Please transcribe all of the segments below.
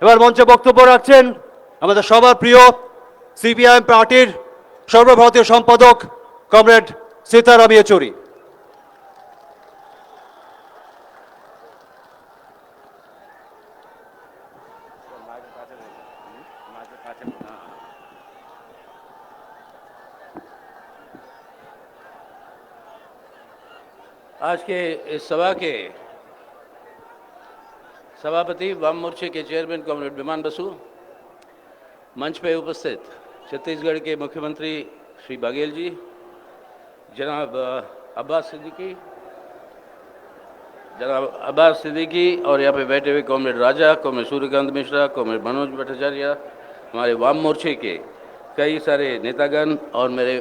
এবার মঞ্চে বক্তব্য রাখছেন আমাদের সবার প্রিয় সিপিআইএম পার্টির সর্বভারতীয় সম্পাদক কমরেড সীতারাম ইয়েচুরি। आज के इस सभा के सभापति वाम मोर्चे के चेयरमैन कॉमरेड विमान बसु, मंच पे उपस्थित छत्तीसगढ़ के मुख्यमंत्री श्री बघेल जी, जनाब अब्बास सिद्दीकी और यहाँ पे बैठे हुए कॉमरेड राजा, कॉमरेड सूर्यकांत मिश्रा, कॉमरेड मनोज भट्टाचार्य, हमारे वाम मोर्चे के कई सारे नेतागण और मेरे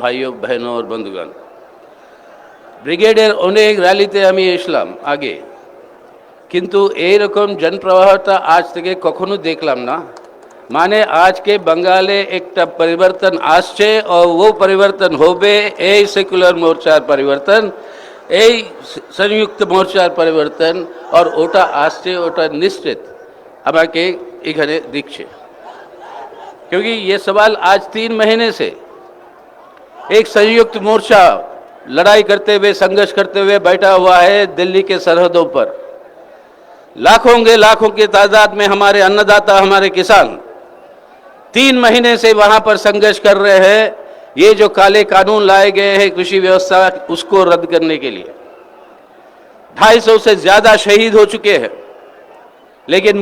भाइयों बहनों और बंधुगण, ব্রিগেডের অনেক র্যালিতে আমি এসলাম আগে, কিন্তু এই রকম জনপ্রবাহটা আজ থেকে কখনো দেখলাম না। মানে আজকে বাঙালে একটা পরিবর্তন আসছে, और वो পরিবর্তন হবে এই সেকুলার মোর্চার পরিবর্তন, এই संयुक्त মোর্চার পরিবর্তন, और ওটা আসছে, ওটা নিশ্চিত আমাকে এখানে দিচ্ছে। क्योंकि ये सवाल आज 3 महीने से एक संयुक्त मोर्चा लड़ाई करते हुए, संघर्ष करते हुए बैठा हुआ है दिल्ली के सरहदों पर। लाखों की तादाद में हमारे अन्नदाता, हमारे किसान 3 महीने से वहां पर संघर्ष कर रहे हैं। ये जो काले कानून लाए गए हैं कृषि व्यवस्था, उसको रद्द करने के लिए 250 से ज्यादा शहीद हो चुके हैं, लेकिन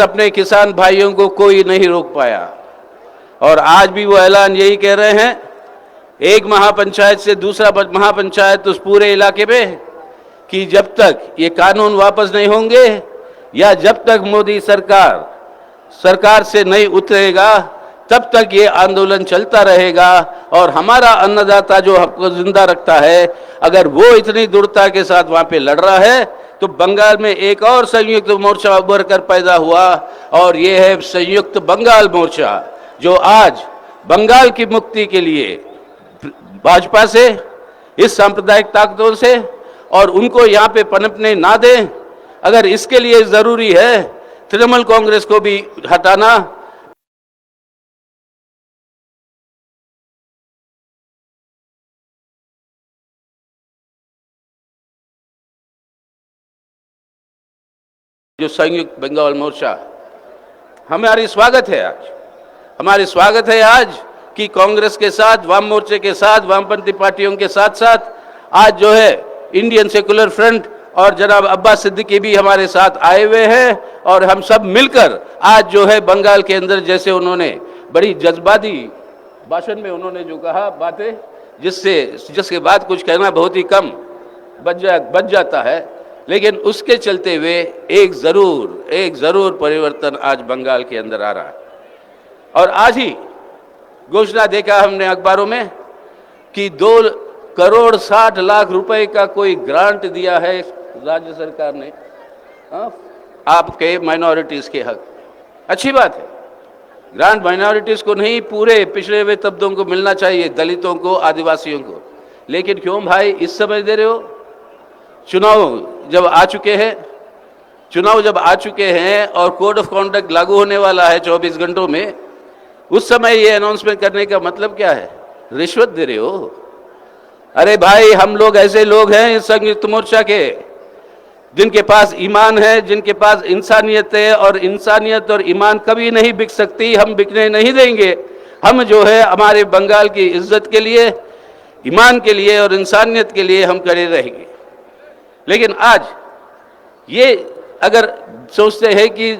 अपने किसान भाइयों को कोई नहीं रोक पाया। और आज भी वो ऐलान यही कह रहे हैं, एक महापंचायत से दूसरा महापंचायत उस पूरे इलाके में, कि जब तक ये कानून वापस नहीं होंगे या जब तक मोदी सरकार से नहीं उतरेगा, तब तक ये आंदोलन चलता रहेगा। और हमारा अन्नदाता जो हमको जिंदा रखता है, अगर वो इतनी दृढ़ता के साथ वहां पे लड़ रहा है, तो बंगाल में एक और संयुक्त मोर्चा उभर कर पैदा हुआ, और ये है संयुक्त बंगाल मोर्चा, जो आज बंगाल की मुक्ति के लिए भाजपा से, इस सांप्रदायिक ताकतों से, और उनको यहाँ पे पनपने ना दें। अगर इसके लिए जरूरी है तृणमूल कांग्रेस को भी हटाना, जो संयुक्त बंगाल मोर्चा, हमारी स्वागत है आज कि कांग्रेस के साथ, वाम मोर्चे के साथ, वामपंथी पार्टियों के साथ साथ आज जो है इंडियन सेकुलर फ्रंट और जनाब अब्बास सिद्दीकी भी हमारे साथ आए हुए हैं। और हम सब मिलकर आज जो है बंगाल के अंदर, जैसे उन्होंने बड़ी जज्बाती भाषण में उन्होंने जो कहा बातें, जिसके बाद कुछ कहना बहुत ही कम बच जाता है, लेकिन उसके चलते हुए एक जरूर परिवर्तन आज बंगाल के अंदर आ रहा है। और आज ही घोषणा देखा हमने अखबारों में कि 2,60,00,000 रुपए का कोई ग्रांट दिया है राज्य सरकार ने आपके माइनॉरिटीज के हक। अच्छी बात है, ग्रांट माइनॉरिटीज को नहीं, पूरे पिछड़े हुए तबकों को मिलना चाहिए, दलितों को, आदिवासियों को। लेकिन क्यों भाई इस समय दे रहे हो? चुनाव जब आ चुके हैं और कोड ऑफ कॉन्डक्ट लागू होने वाला है 24 घंटों में, उस समय ये अनाउंसमेंट करने का मतलब क्या है? रिश्वत दे रहे हो? अरे भाई, हम लोग ऐसे लोग हैं इस संयुक्त मोर्चा के, जिनके पास ईमान है, जिनके पास इंसानियत है, और इंसानियत और ईमान कभी नहीं बिक सकती, हम बिकने नहीं देंगे। हम जो है हमारे बंगाल की इज्जत के लिए, ईमान के लिए और इंसानियत के लिए हम खड़े रहेंगे। लेकिन आज ये अगर सोचते हैं कि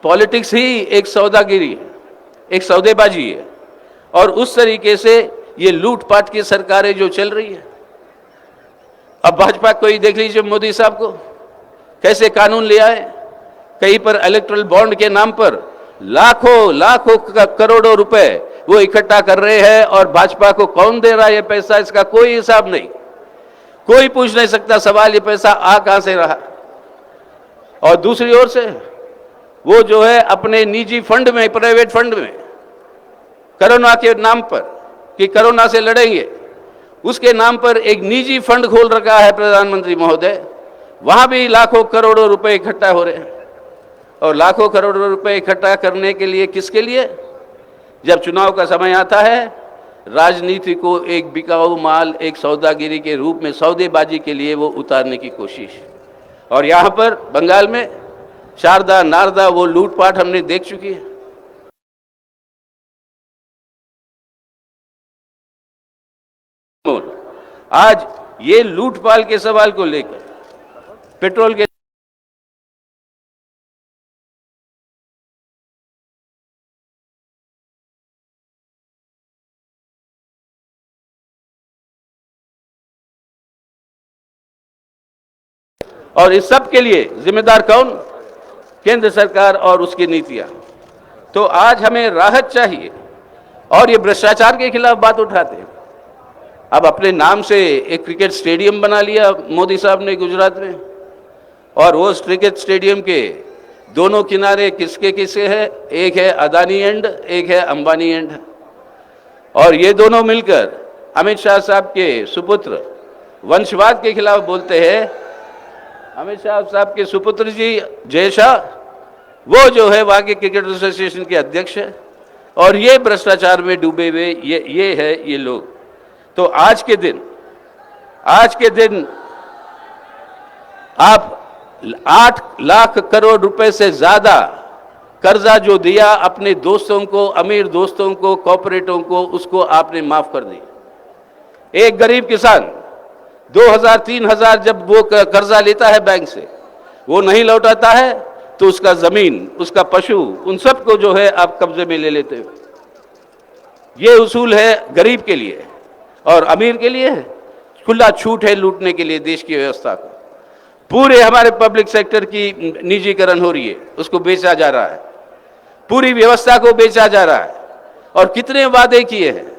पॉलिटिक्स ही एक सौदागिरी है, एक सौदेबाजी है, और उस तरीके से ये लूटपाट की सरकारें जो चल रही है, अब भाजपा को ही देख लीजिए, मोदी साहब को कैसे कानून ले आए, कहीं पर इलेक्टोरल बॉन्ड के नाम पर लाखों करोड़ों रुपए वो इकट्ठा कर रहे हैं, और भाजपा को कौन दे रहा है ये पैसा, इसका कोई हिसाब नहीं, कोई पूछ नहीं सकता सवाल ये पैसा आ कहां से रहा। और दूसरी ओर से वो जो है अपने निजी फंड में, प्राइवेट फंड में कोरोना के नाम पर कि कोरोना से लड़ेंगे, उसके नाम पर एक निजी फंड खोल रखा है प्रधानमंत्री महोदय। वहां भी लाखों करोड़ों रुपए इकट्ठा हो रहे हैं। और लाखों करोड़ों रुपए इकट्ठा करने के लिए, किसके लिए? जब चुनाव का समय आता है, राजनीति को एक बिकाऊ माल, एक सौदागिरी के रूप में सौदेबाजी के लिए वो उतारने की कोशिश। और यहाँ पर बंगाल में शारदा नारदा वो लूटपाट हमने देख चुकी है। आज ये लूटपाल के सवाल को लेकर पेट्रोल के और इस सब के लिए जिम्मेदार कौन? केंद्र सरकार और उसकी नीतियां। तो आज हमें राहत चाहिए और ये भ्रष्टाचार के खिलाफ बात उठाते हैं। अब अपने नाम से एक क्रिकेट स्टेडियम बना लिया मोदी साहब ने गुजरात में, और वो क्रिकेट स्टेडियम के दोनों किनारे किसके किसके है? एक है अदानी एंड, एक है अंबानी एंड। और ये दोनों मिलकर अमित शाह साहब के सुपुत्र वंशवाद के खिलाफ बोलते हैं। अमित शाह साहब के सुपुत्र जी जय शाह, वो जो है वहाँ के क्रिकेट एसोसिएशन के अध्यक्ष है, और ये भ्रष्टाचार में डूबे हुए ये है ये लोग। तो आज के दिन आप 8 लाख करोड़ रुपए से ज्यादा कर्जा जो दिया अपने दोस्तों को, अमीर दोस्तों को, कॉर्पोरेटों को, उसको आपने माफ कर दिया। एक गरीब किसान 2000-3000 जब वो कर्जा लेता है बैंक से, वो नहीं लौटाता है तो उसका जमीन, उसका पशु, उन सबको जो है आप कब्जे में ले लेते हो। ये उसूल है गरीब के लिए, और अमीर के लिए खुला छूट है लूटने के लिए देश की व्यवस्था को। पूरे हमारे पब्लिक सेक्टर की निजीकरण हो रही है, उसको बेचा जा रहा है, पूरी व्यवस्था को बेचा जा रहा है। और कितने वादे किए हैं,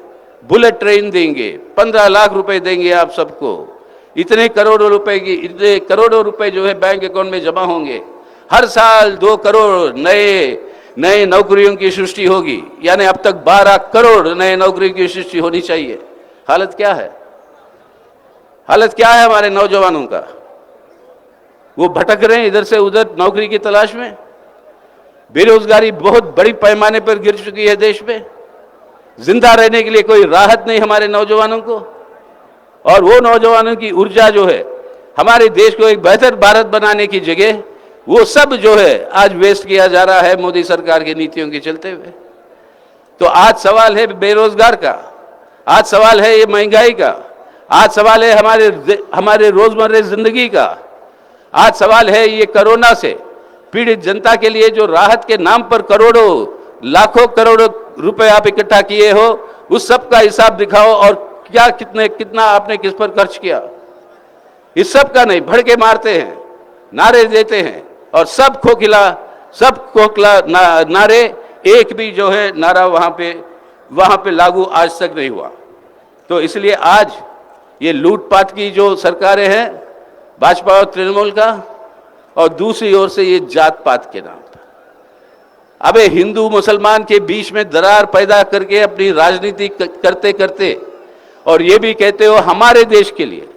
बुलेट ट्रेन देंगे, 15 लाख रुपए देंगे आप सबको, इतने करोड़ों रुपए जो है बैंक अकाउंट में जमा होंगे, हर साल 2 करोड़ नए नौकरियों की सृष्टि होगी, यानी अब तक 12 करोड़ नए नौकरियों की सृष्टि होनी चाहिए। हालत क्या है? हालत क्या है हमारे नौजवानों का? वो भटक रहे हैं इधर से उधर नौकरी की तलाश में। बेरोजगारी बहुत बड़ी पैमाने पर गिर चुकी है देश में। जिंदा रहने के लिए कोई राहत नहीं हमारे नौजवानों को। और वो नौजवानों की ऊर्जा जो है हमारे देश को एक बेहतर भारत बनाने की जगह, वो सब जो है आज वेस्ट किया जा रहा है मोदी सरकार की नीतियों के चलते हुए। तो आज सवाल है बेरोजगार का, आज सवाल है ये महंगाई का, आज सवाल है हमारे रोजमर्रा जिंदगी का, आज सवाल है ये कोरोना से पीड़ित जनता के लिए जो राहत के नाम पर करोड़ों लाखों करोड़ों रुपए आप इकट्ठा किए हो, उस सब का हिसाब दिखाओ और कितना आपने किस पर खर्च किया। इस सब का नहीं, भड़के मारते हैं, नारे देते हैं, और सब खोखला नारे, एक भी जो है नारा वहां पे लागू आज तक नहीं हुआ। तो इसलिए आज ये लूटपाट की जो सरकारें हैं भाजपा और तृणमूल का, और दूसरी ओर से ये जात पात के नाम पर अबे हिंदू मुसलमान के बीच में दरार पैदा करके अपनी राजनीति करते करते, और ये भी कहते हो हमारे देश के लिए,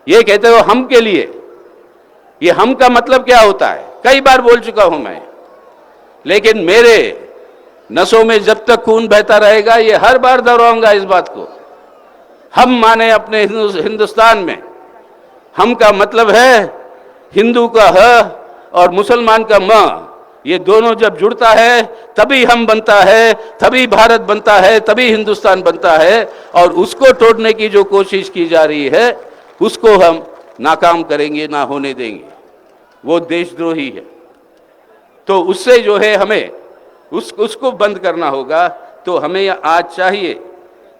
ये कहते हो हम के लिए। ये हम का मतलब क्या होता है? कई बार बोल चुका हूं मैं, लेकिन मेरे नसों में जब तक खून बहता रहेगा ये हर बार दोहराऊंगा इस बात को। हम माने अपने हिंदुस्तान में, हम का मतलब है हिंदू का ह और मुसलमान का म। ये दोनों जब जुड़ता है तभी हम बनता है, तभी भारत बनता है, तभी हिंदुस्तान बनता है। और उसको तोड़ने की जो कोशिश की जा रही है उसको हम नाकाम करेंगे, ना होने देंगे। वो देशद्रोही है। तो उससे जो है हमें उसको बंद करना होगा। तो हमें आज चाहिए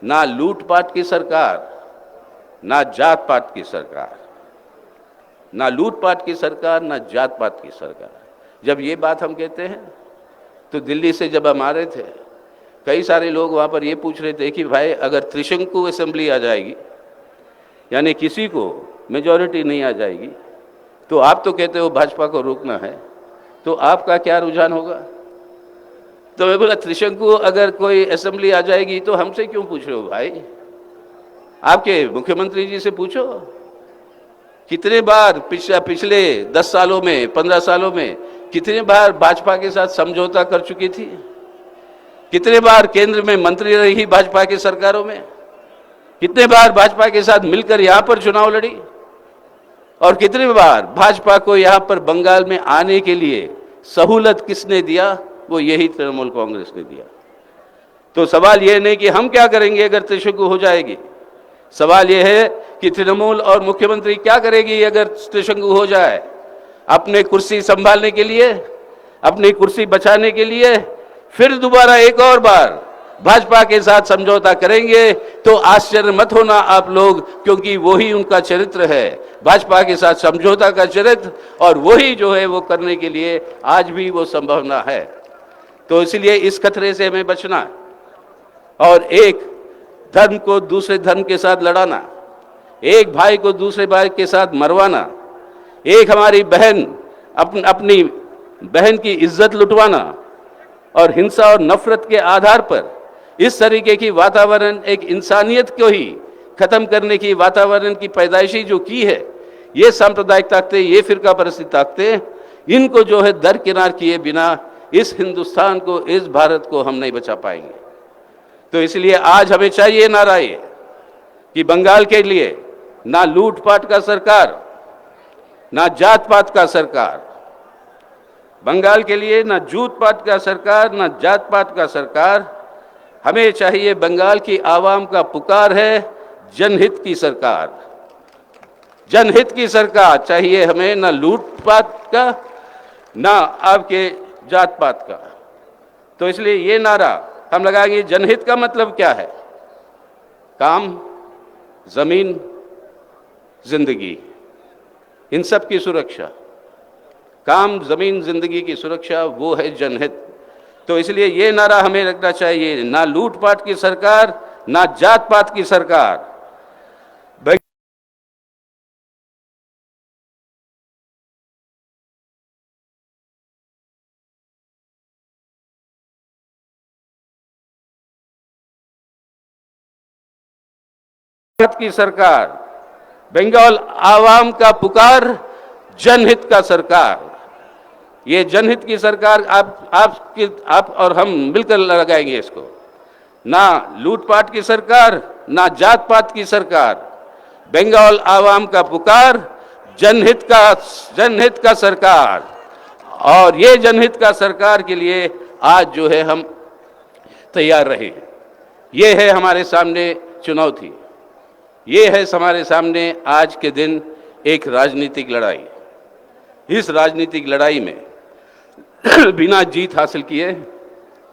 ना लूटपाट की सरकार, ना जात पात की सरकार, ना लूटपाट की सरकार, ना जात पात की सरकार। जब ये बात हम कहते हैं तो दिल्ली से जब हम आ रहे थे, कई सारे लोग वहाँ पर ये पूछ रहे थे कि भाई अगर त्रिशंकु असेंबली आ जाएगी, यानी किसी को मेजॉरिटी नहीं आ जाएगी, तो आप तो कहते हो भाजपा को रोकना है, तो आपका क्या रुझान होगा? तो मैं बोला त्रिशंकु अगर कोई असेंबली आ जाएगी तो हमसे क्यों पूछ रहे हो भाई, आपके मुख्यमंत्री जी से पूछो। कितने बार पिछले 10 सालों में 15 सालों में कितने बार भाजपा के साथ समझौता कर चुकी थी, कितने बार केंद्र में मंत्री रही भाजपा की सरकारों में, कितने बार भाजपा के साथ मिलकर यहां पर चुनाव लड़ी, और कितने बार भाजपा को यहां पर बंगाल में आने के लिए सहूलत किसने दिया, वो यही तृणमूल कांग्रेस ने दिया। तो सवाल यह नहीं कि हम क्या करेंगे अगर त्रिशंकु हो जाएगी, सवाल यह है कि तृणमूल और मुख्यमंत्री क्या करेगी अगर त्रिशंकु हो जाए। अपने कुर्सी संभालने के लिए, अपनी कुर्सी बचाने के लिए फिर दोबारा एक और बार भाजपा के साथ समझौता करेंगे तो आश्चर्य मत होना आप लोग, क्योंकि वही उनका चरित्र है, भाजपा के साथ समझौता का चरित्र, और वही जो है वो करने के लिए आज भी वो संभावना है। तो इसलिए इस खतरे से हमें बचना है, और एक धर्म को दूसरे धर्म के साथ लड़ाना, एक भाई को दूसरे भाई के साथ मरवाना, एक हमारी बहन अपनी बहन की इज्जत लुटवाना, और हिंसा और नफरत के आधार पर इस तरीके की वातावरण, एक इंसानियत को ही खत्म करने की वातावरण की पैदाइशी जो की है, ये सांप्रदायिक ताकतें, ये फिरका परस्ती ताकतें, इनको जो है दरकिनार किए बिना इस हिंदुस्तान को, इस भारत को हम नहीं बचा पाएंगे। तो इसलिए आज हमें चाहिए नारा ये कि बंगाल के लिए ना लूटपाट का सरकार, ना जात पात का सरकार, बंगाल के लिए ना जूत पात का सरकार, ना जात पात का सरकार, हमें चाहिए बंगाल की आवाम का पुकार है जनहित की सरकार। जनहित की सरकार चाहिए हमें, ना लूटपाट का, ना आपके जात पात का। तो इसलिए ये नारा हम लगाएंगे। जनहित का मतलब क्या है? काम, जमीन, जिंदगी, इन सब की सुरक्षा। काम, जमीन, जिंदगी की सुरक्षा, वो है जनहित। तो इसलिए ये नारा हमें रखना चाहिए, ना लूटपाट की सरकार, ना जात पात की सरकार। की सरकार, बंगाल आवाम का पुकार, जनहित का सरकार। ये जनहित की सरकार आप और हम मिलकर लगाएंगे इसको। ना लूटपाट की सरकार, ना जात पात की सरकार, बंगाल आवाम का पुकार, जनहित का सरकार। और ये जनहित का सरकार के लिए आज जो है हम तैयार रहे। ये है हमारे सामने चुनौती, ये है हमारे सामने आज के दिन एक राजनीतिक लड़ाई। इस राजनीतिक लड़ाई में बिना जीत हासिल किए,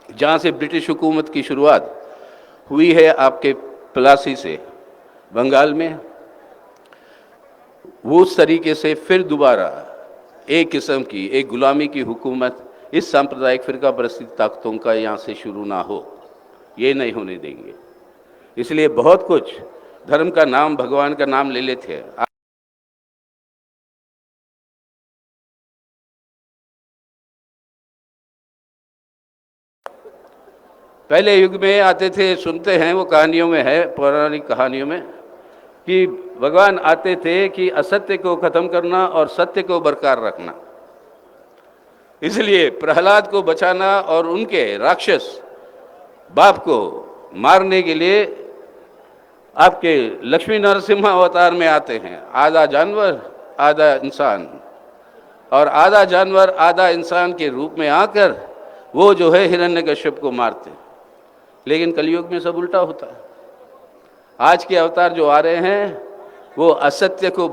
जहाँ से ब्रिटिश हुकूमत की शुरुआत हुई है आपके प्लासी से बंगाल में, वो उस तरीके से फिर दोबारा एक किस्म की, एक गुलामी की हुकूमत इस सांप्रदायिक फिरका परस्ती ताकतों का यहाँ से शुरू ना हो, ये नहीं होने देंगे। इसलिए बहुत कुछ धर्म का नाम, भगवान का नाम ले लेते हैं। पहले युग में आते थे, सुनते हैं, वो कहानियों में है, पौराणिक कहानियों में, कि भगवान आते थे कि असत्य को खत्म करना और सत्य को बरकरार रखना। इसलिए प्रहलाद को बचाना और उनके राक्षस बाप को मारने के लिए आपके लक्ष्मी नरसिम्हा अवतार में आते हैं। आधा जानवर आधा इंसान, और आधा जानवर आधा इंसान के रूप में आकर वो जो है हिरण्यकश्यप को मारते हैं। लेकिन कलयुग में सब उल्टा होता है। आज के अवतार जो आ रहे हैं वो असत्य को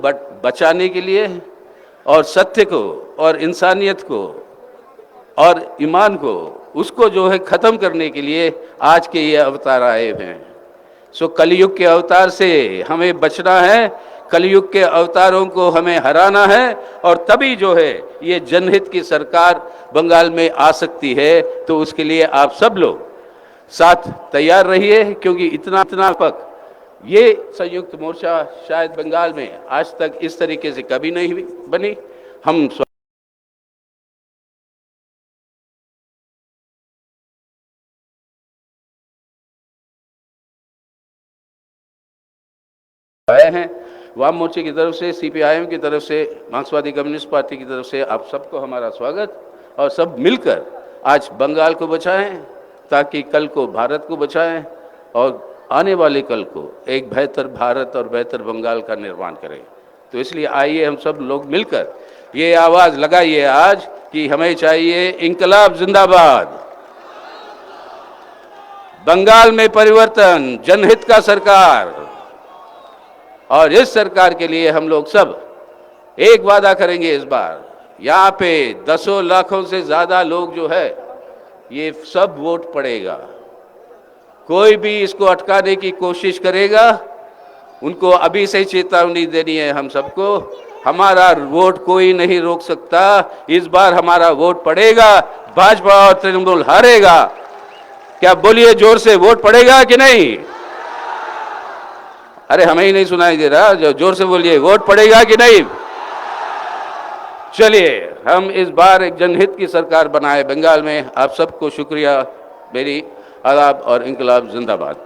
बचाने के लिए और सत्य को और इंसानियत को और ईमान को, उसको जो है ख़त्म करने के लिए आज के ये अवतार आए हुए हैं। सो कलयुग के अवतार से हमें बचना है, कलयुग के अवतारों को हमें हराना है, और तभी जो है ये जनहित की सरकार बंगाल में आ सकती है। तो उसके लिए आप सब लोग साथ तैयार रहिए, क्योंकि इतना पक ये संयुक्त मोर्चा शायद बंगाल में आज तक इस तरीके से कभी नहीं बनी। हम आए हैं। वाम मोर्चे की तरफ से, सीपीआईएम की तरफ से, मार्क्सवादी कम्युनिस्ट पार्टी की तरफ से आप सबको हमारा स्वागत। और सब मिलकर आज बंगाल को बचाएं, ताकि कल को भारत को बचाएं और आने वाले कल को एक बेहतर भारत और बेहतर बंगाल का निर्माण करें। तो इसलिए आइए हम सब लोग मिलकर ये आवाज़ लगाइए आज कि हमें चाहिए इंकलाब जिंदाबाद, बंगाल में परिवर्तन, जनहित का सरकार। और इस सरकार के लिए हम लोग सब एक वादा करेंगे इस बार, यहाँ पे दसों लाखों से ज़्यादा लोग जो है ये सब वोट पड़ेगा। कोई भी इसको अटकाने की कोशिश करेगा, उनको अभी से चेतावनी देनी है हम सबको, हमारा वोट कोई नहीं रोक सकता। इस बार हमारा वोट पड़ेगा, भाजपा और तृणमूल हारेगा। क्या बोलिए जोर से, वोट पड़ेगा कि नहीं? अरे हमें ही नहीं सुनाई दे रहा, जो जोर से बोलिए, वोट पड़ेगा कि नहीं? चलिए हम इस बार एक जनहित की सरकार बनाए बंगाल में। आप सबको शुक्रिया, मेरी आदाब और इंकलाब जिंदाबाद।